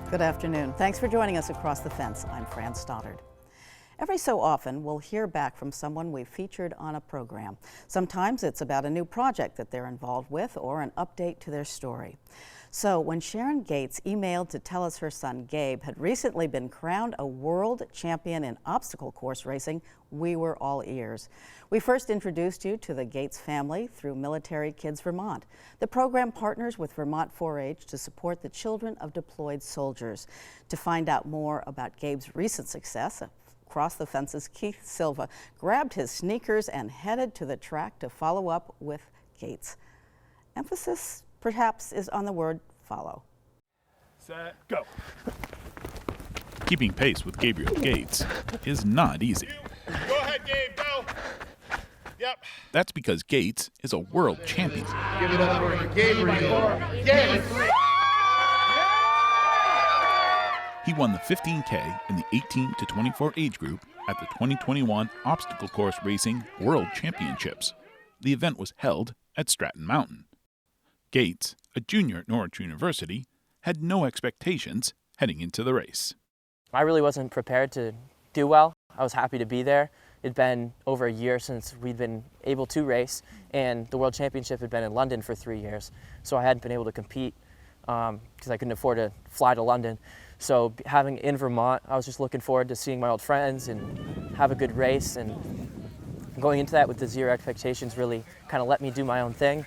Good afternoon. Thanks for joining us across the fence. I'm Fran Stoddard. Every so often, we'll hear back from someone we've featured on a program. Sometimes it's about a new project that they're involved with or an update to their story. So when Sharon Gates emailed to tell us her son Gabe had recently been crowned a world champion in obstacle course racing, we were all ears. We first introduced you to the Gates family through Military Kids Vermont. The program partners with Vermont 4-H to support the children of deployed soldiers. To find out more about Gabe's recent success, Across the Fence's Keith Silva grabbed his sneakers and headed to the track to follow up with Gates. Emphasis, perhaps, is on the word follow. Set, go. Keeping pace with Gabriel Gates is not easy. Go ahead, Gabe, go. Yep. That's because Gates is a world champion. Give it up for Gabriel Gates. He won the 15K in the 18 to 24 age group at the 2021 Obstacle Course Racing World Championships. The event was held at Stratton Mountain. Gates, a junior at Norwich University, had no expectations heading into the race. I really wasn't prepared to do well. I was happy to be there. It'd been over a year since we'd been able to race, and the World Championship had been in London for 3 years, so I hadn't been able to compete because I couldn't afford to fly to London. So having in Vermont, I was just looking forward to seeing my old friends and have a good race, and going into that with the zero expectations really kind of let me do my own thing.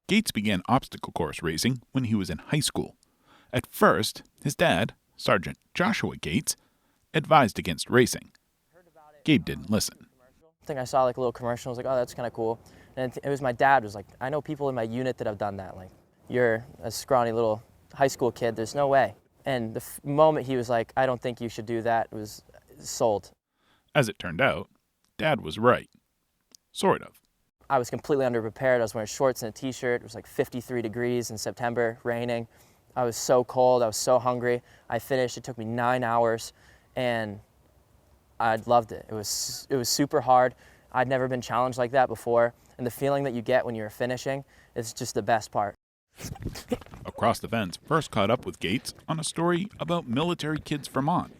Gates began obstacle course racing when he was in high school. At first, his dad, Sergeant Joshua Gates, advised against racing. Gabe didn't listen. I think I saw like a little commercial. I was like, oh, that's kind of cool. And it was my dad was like, I know people in my unit that have done that. Like, you're a scrawny little high school kid. There's no way. And the moment he was like, I don't think you should do that, it was sold. As it turned out, Dad was right. Sort of. I was completely underprepared. I was wearing shorts and a t-shirt. It was like 53 degrees in September, raining. I was so cold. I was so hungry. I finished. It took me 9 hours, and I loved it. It was super hard. I'd never been challenged like that before, and the feeling that you get when you're finishing is just the best part. Across the Fence first caught up with Gates on a story about Military Kids Vermont,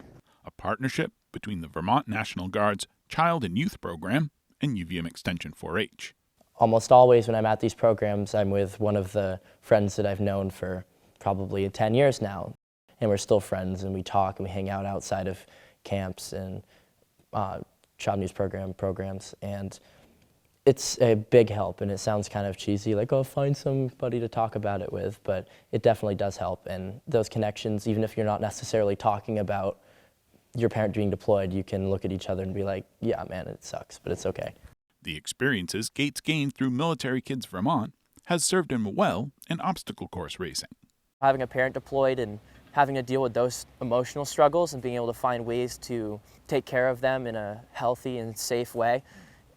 a partnership between the Vermont National Guard's Child and Youth Program and UVM Extension 4-H. Almost always when I'm at these programs, I'm with one of the friends that I've known for probably 10 years now. And we're still friends, and we talk and we hang out outside of camps and Child and Youth programs. And it's a big help, and it sounds kind of cheesy, like, oh, find somebody to talk about it with, but it definitely does help. And those connections, even if you're not necessarily talking about your parent being deployed, you can look at each other and be like, yeah, man, it sucks, but it's okay. The experiences Gates gained through Military Kids Vermont has served him well in obstacle course racing. Having a parent deployed and having to deal with those emotional struggles and being able to find ways to take care of them in a healthy and safe way,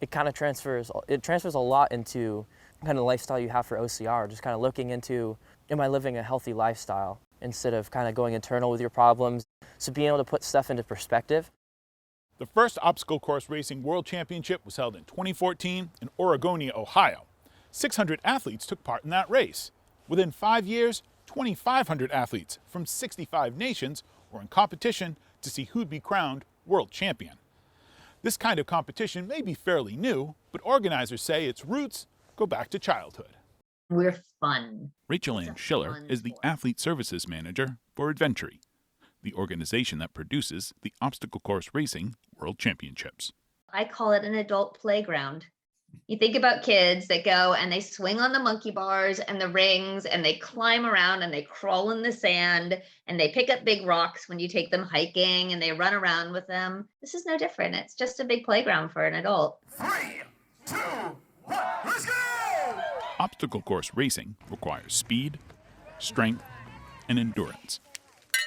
it kind of transfers a lot into kind of the lifestyle you have for OCR, just kind of looking into, am I living a healthy lifestyle instead of kind of going internal with your problems. So being able to put stuff into perspective. The first obstacle course racing world championship was held in 2014 in Oregonia, Ohio. 600 athletes took part in that race. Within 5 years, 2,500 athletes from 65 nations were in competition to see who'd be crowned world champion. This kind of competition may be fairly new, but organizers say its roots go back to childhood. We're fun. Rachel Ann Schiller is the Athlete Services Manager for Adventury, the organization that produces the Obstacle Course Racing World Championships. I call it an adult playground. You think about kids that go and they swing on the monkey bars and the rings, and they climb around and they crawl in the sand, and they pick up big rocks when you take them hiking, and they run around with them. This is no different. It's just a big playground for an adult. 3, 2, 1, let's go! Obstacle course racing requires speed, strength, and endurance.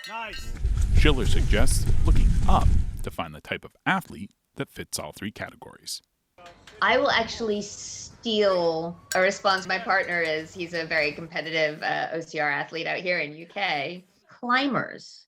Nice. Schiller suggests looking up to find the type of athlete that fits all three categories. I will actually steal a response. My partner he's a very competitive OCR athlete out here in UK. Climbers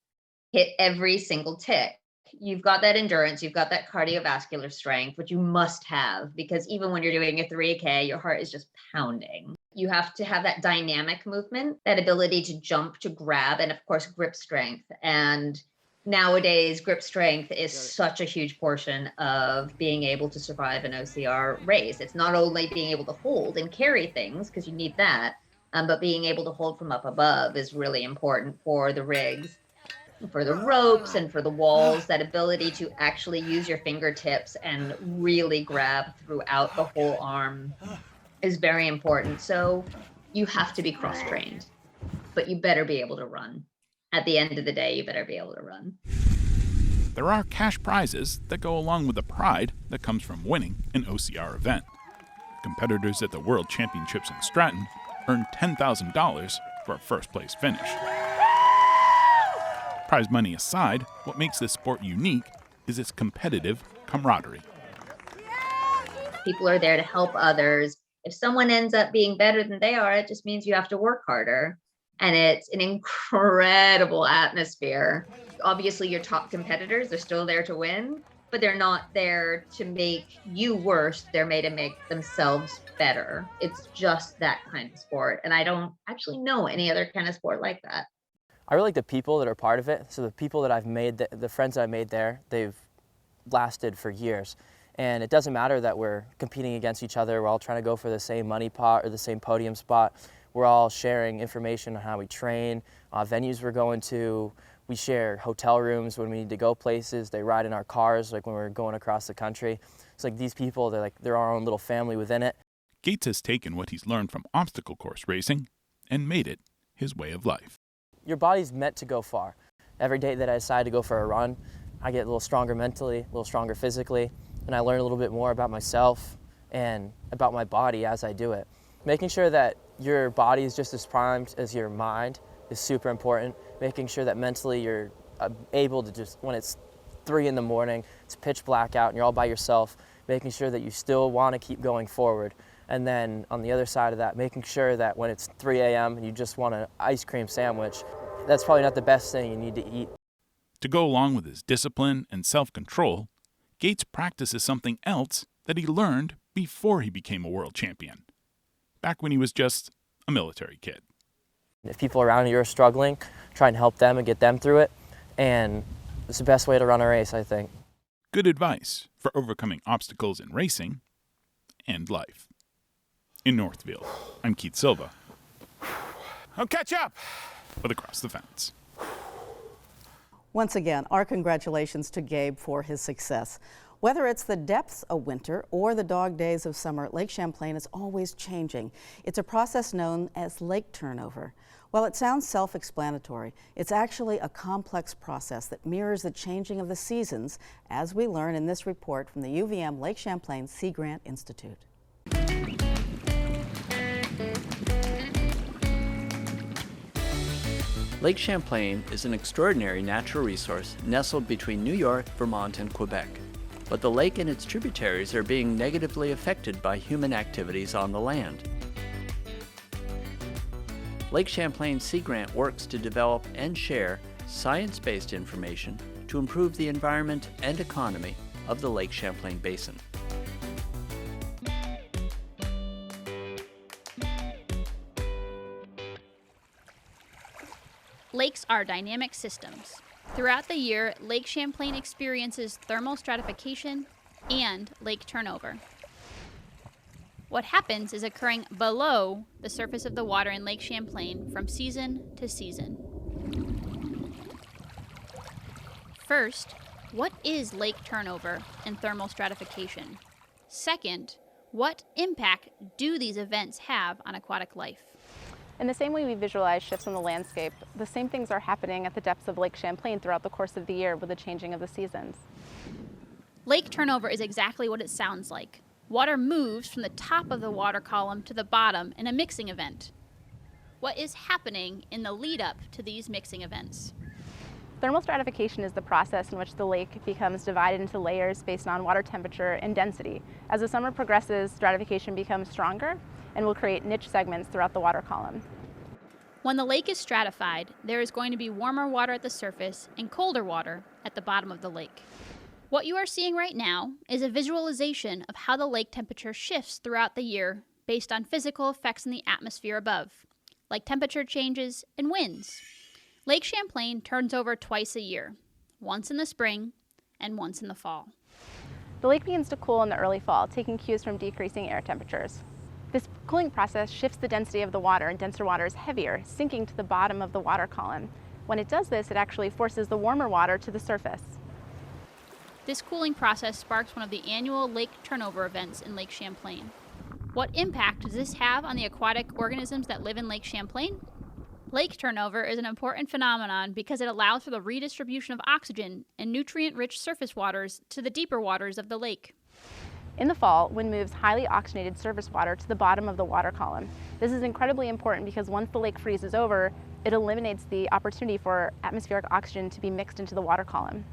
hit every single tick. you've got that endurance, you've got that cardiovascular strength, which you must have, because even when you're doing a 3K, your heart is just pounding. You have to have that dynamic movement, that ability to jump, to grab, and of course, grip strength. And nowadays, grip strength is such a huge portion of being able to survive an OCR race. It's not only being able to hold and carry things, because you need that, but being able to hold from up above is really important for the rigs, for the ropes, and for the walls. That ability to actually use your fingertips and really grab throughout the whole arm is very important. So you have to be cross-trained, but you better be able to run. At the end of the day, you better be able to run. There are cash prizes that go along with the pride that comes from winning an OCR event. Competitors at the World Championships in Stratton earn $10,000 for a first-place finish. Prize money aside, what makes this sport unique is its competitive camaraderie. People are there to help others. If someone ends up being better than they are, it just means you have to work harder. And it's an incredible atmosphere. Obviously, your top competitors are still there to win, but they're not there to make you worse. They're made to make themselves better. It's just that kind of sport. And I don't actually know any other kind of sport like that. I really like the people that are part of it. So the people that I've made, the friends that I made there, they've lasted for years. And it doesn't matter that we're competing against each other. We're all trying to go for the same money pot or the same podium spot. We're all sharing information on how we train, venues we're going to. We share hotel rooms when we need to go places. They ride in our cars, like when we're going across the country. It's like these people, they're our own little family within it. Gates has taken what he's learned from obstacle course racing and made it his way of life. Your body's meant to go far. Every day that I decide to go for a run, I get a little stronger mentally, a little stronger physically, and I learn a little bit more about myself and about my body as I do it. Making sure that your body is just as primed as your mind is super important. Making sure that mentally you're able to just, when it's 3 in the morning, it's pitch black out and you're all by yourself, making sure that you still want to keep going forward. And then on the other side of that, making sure that when it's 3 a.m. and you just want an ice cream sandwich, that's probably not the best thing you need to eat. To go along with his discipline and self-control, Gates practices something else that he learned before he became a world champion, back when he was just a military kid. If people around you are struggling, try and help them and get them through it, and it's the best way to run a race, I think. Good advice for overcoming obstacles in racing and life. In Northfield, I'm Keith Silva. I'll catch up with Across the Fence. Once again, our congratulations to Gabe for his success. Whether it's the depths of winter or the dog days of summer, Lake Champlain is always changing. It's a process known as lake turnover. While it sounds self-explanatory, it's actually a complex process that mirrors the changing of the seasons, as we learn in this report from the UVM Lake Champlain Sea Grant Institute. Lake Champlain is an extraordinary natural resource nestled between New York, Vermont, and Quebec. But the lake and its tributaries are being negatively affected by human activities on the land. Lake Champlain Sea Grant works to develop and share science-based information to improve the environment and economy of the Lake Champlain Basin. Lakes are dynamic systems. Throughout the year, Lake Champlain experiences thermal stratification and lake turnover. What happens is occurring below the surface of the water in Lake Champlain from season to season. First, what is lake turnover and thermal stratification? Second, what impact do these events have on aquatic life? In the same way we visualize shifts in the landscape, the same things are happening at the depths of Lake Champlain throughout the course of the year with the changing of the seasons. Lake turnover is exactly what it sounds like. Water moves from the top of the water column to the bottom in a mixing event. What is happening in the lead up to these mixing events? Thermal stratification is the process in which the lake becomes divided into layers based on water temperature and density. As the summer progresses, stratification becomes stronger and will create niche segments throughout the water column. When the lake is stratified, there is going to be warmer water at the surface and colder water at the bottom of the lake. What you are seeing right now is a visualization of how the lake temperature shifts throughout the year based on physical effects in the atmosphere above, like temperature changes and winds. Lake Champlain turns over twice a year, once in the spring and once in the fall. The lake begins to cool in the early fall, taking cues from decreasing air temperatures. This cooling process shifts the density of the water, and denser water is heavier, sinking to the bottom of the water column. When it does this, it actually forces the warmer water to the surface. This cooling process sparks one of the annual lake turnover events in Lake Champlain. What impact does this have on the aquatic organisms that live in Lake Champlain? Lake turnover is an important phenomenon because it allows for the redistribution of oxygen and nutrient-rich surface waters to the deeper waters of the lake. In the fall, wind moves highly oxygenated surface water to the bottom of the water column. This is incredibly important because once the lake freezes over, it eliminates the opportunity for atmospheric oxygen to be mixed into the water column.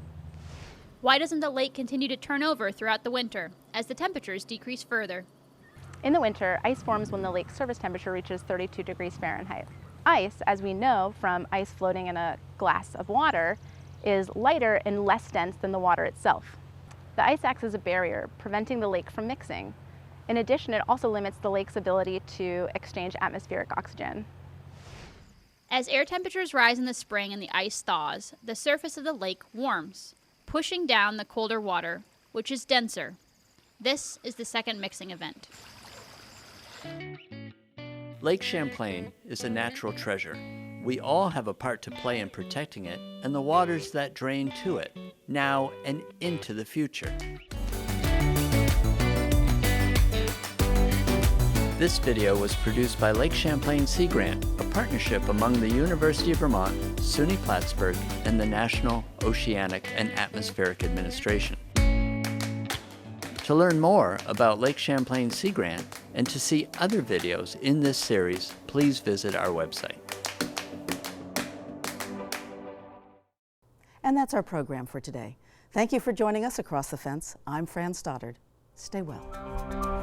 Why doesn't the lake continue to turn over throughout the winter as the temperatures decrease further? In the winter, ice forms when the lake's surface temperature reaches 32 degrees Fahrenheit. Ice, as we know from ice floating in a glass of water, is lighter and less dense than the water itself. The ice acts as a barrier, preventing the lake from mixing. In addition, it also limits the lake's ability to exchange atmospheric oxygen. As air temperatures rise in the spring and the ice thaws, the surface of the lake warms, pushing down the colder water, which is denser. This is the second mixing event. Lake Champlain is a natural treasure. We all have a part to play in protecting it and the waters that drain to it, now and into the future. This video was produced by Lake Champlain Sea Grant, a partnership among the University of Vermont, SUNY Plattsburgh, and the National Oceanic and Atmospheric Administration. To learn more about Lake Champlain Sea Grant and to see other videos in this series, please visit our website. And that's our program for today. Thank you for joining us across the fence. I'm Fran Stoddard. Stay well.